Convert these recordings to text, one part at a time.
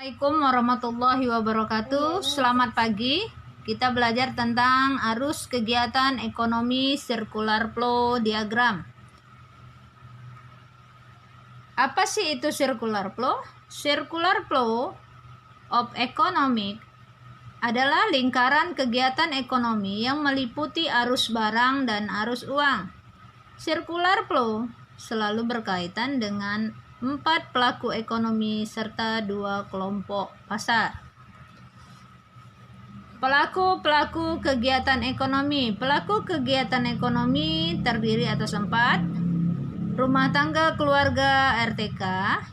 Assalamualaikum warahmatullahi wabarakatuh. Selamat pagi. Kita belajar tentang arus kegiatan ekonomi circular flow diagram. Apa sih itu circular flow? Circular flow of economic adalah lingkaran kegiatan ekonomi yang meliputi arus barang dan arus uang. Circular flow selalu berkaitan dengan 4 pelaku ekonomi serta 2 kelompok pasar. Pelaku kegiatan ekonomi. Pelaku kegiatan ekonomi terdiri atas 4. Rumah tangga keluarga RTK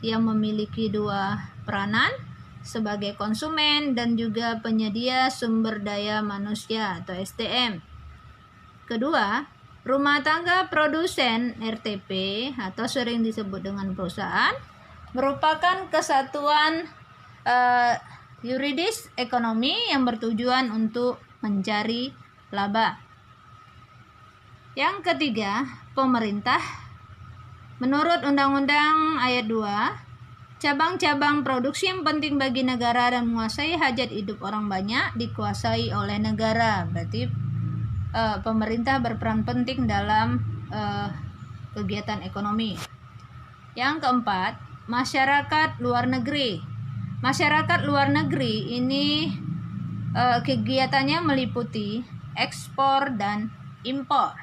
yang memiliki 2 peranan sebagai konsumen dan juga penyedia sumber daya manusia atau SDM. Kedua, rumah tangga produsen RTP atau sering disebut dengan perusahaan merupakan kesatuan yuridis ekonomi yang bertujuan untuk mencari laba. Yang ketiga, pemerintah. Menurut Undang-Undang Ayat 2, cabang-cabang produksi yang penting bagi negara dan menguasai hajat hidup orang banyak dikuasai oleh negara. Berarti pemerintah berperan penting dalam kegiatan ekonomi. Yang keempat, masyarakat luar negeri. Masyarakat luar negeri ini kegiatannya meliputi ekspor dan impor.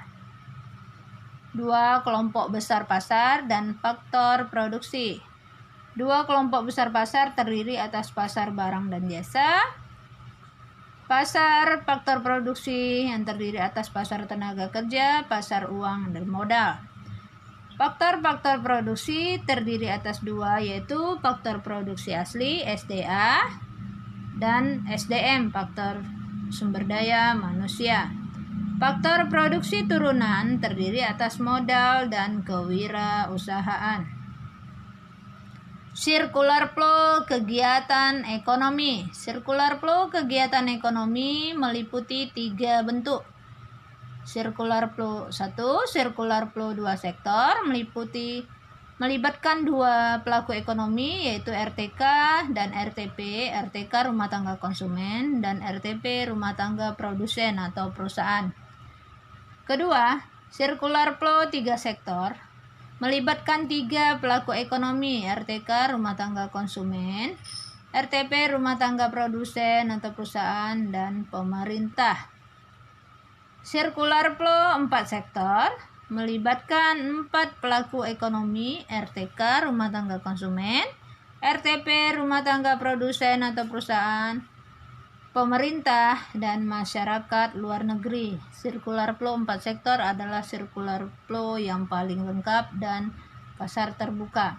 2 kelompok besar pasar dan faktor produksi. 2 kelompok besar pasar terdiri atas pasar barang dan jasa, pasar faktor produksi yang terdiri atas pasar tenaga kerja, pasar uang dan modal. Faktor-faktor produksi terdiri atas 2, yaitu faktor produksi asli SDA dan SDM, faktor sumber daya manusia. Faktor produksi turunan terdiri atas modal dan kewirausahaan. Circular flow kegiatan ekonomi. Circular flow kegiatan ekonomi meliputi 3 bentuk. Circular flow 1, circular flow 2 sektor melibatkan 2 pelaku ekonomi yaitu RTK dan RTP. RTK rumah tangga konsumen dan RTP rumah tangga produsen atau perusahaan. Kedua, circular flow 3 sektor melibatkan 3 pelaku ekonomi, RTK rumah tangga konsumen, RTP rumah tangga produsen atau perusahaan, dan pemerintah. Circular flow 4 sektor melibatkan 4 pelaku ekonomi, RTK rumah tangga konsumen, RTP rumah tangga produsen atau perusahaan, pemerintah, dan masyarakat luar negeri. Circular flow 4 sektor adalah circular flow yang paling lengkap dan pasar terbuka.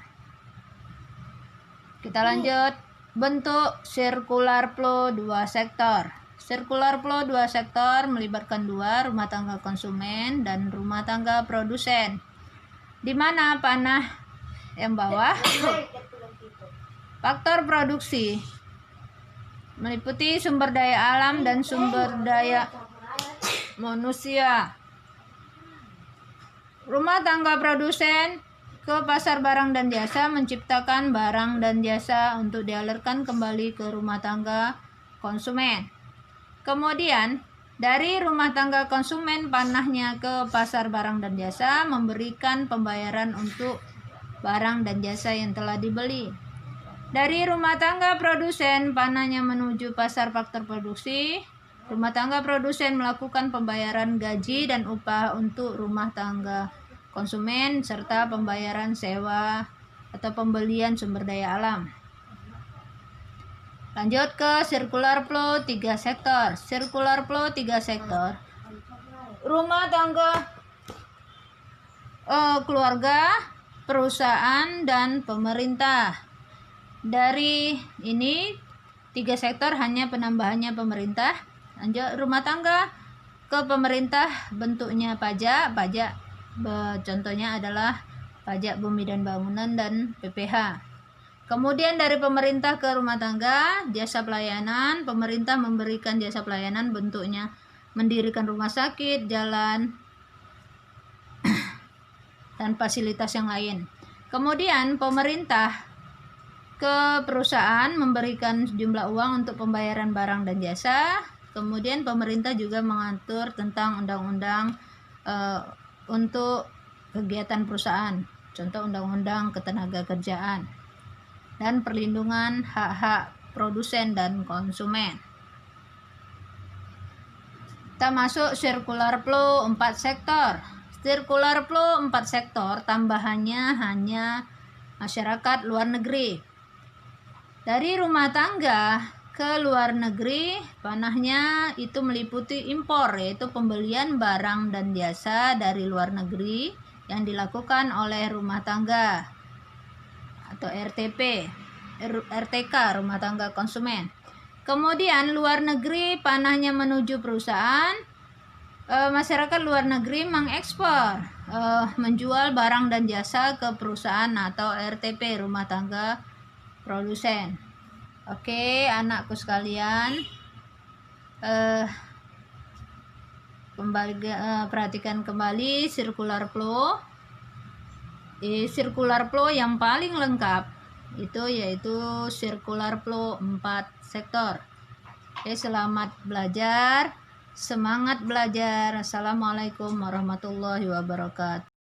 Kita lanjut. Bentuk circular flow 2 sektor. Circular flow 2 sektor melibatkan 2 rumah tangga konsumen dan rumah tangga produsen. Di mana panah yang bawah? Faktor produksi meliputi sumber daya alam dan sumber daya manusia. Rumah tangga produsen ke pasar barang dan jasa menciptakan barang dan jasa untuk dialirkan kembali ke rumah tangga konsumen. Kemudian dari rumah tangga konsumen panahnya ke pasar barang dan jasa memberikan pembayaran untuk barang dan jasa yang telah dibeli. Dari rumah tangga produsen panahnya menuju pasar faktor produksi. Rumah tangga produsen melakukan pembayaran gaji dan upah untuk rumah tangga konsumen serta pembayaran sewa atau pembelian sumber daya alam. Lanjut ke circular flow 3 sektor. Circular flow 3 sektor. Rumah tangga keluarga, perusahaan, dan pemerintah. Dari ini 3 sektor hanya penambahannya pemerintah. Lanjut, rumah tangga ke pemerintah bentuknya pajak. Contohnya adalah pajak bumi dan bangunan dan PPH. Kemudian dari pemerintah ke rumah tangga, jasa pelayanan. Pemerintah memberikan jasa pelayanan bentuknya mendirikan rumah sakit, jalan, dan fasilitas yang lain. Kemudian pemerintah ke perusahaan memberikan sejumlah uang untuk pembayaran barang dan jasa. Kemudian pemerintah juga mengatur tentang undang-undang untuk kegiatan perusahaan, contoh undang-undang ketenagakerjaan dan perlindungan hak-hak produsen dan konsumen. Kita masuk circular flow 4 sektor. Circular flow 4 sektor tambahannya hanya masyarakat luar negeri. Dari rumah tangga ke luar negeri, panahnya itu meliputi impor, yaitu pembelian barang dan jasa dari luar negeri yang dilakukan oleh rumah tangga atau RTK, rumah tangga konsumen. Kemudian luar negeri, panahnya menuju perusahaan. Masyarakat luar negeri mengekspor, menjual barang dan jasa ke perusahaan atau RTP, rumah tangga produsen. Oke, anakku sekalian, perhatikan kembali circular flow. Circular flow yang paling lengkap itu yaitu circular flow 4 sektor. Oke, selamat belajar, semangat belajar. Assalamualaikum warahmatullahi wabarakatuh.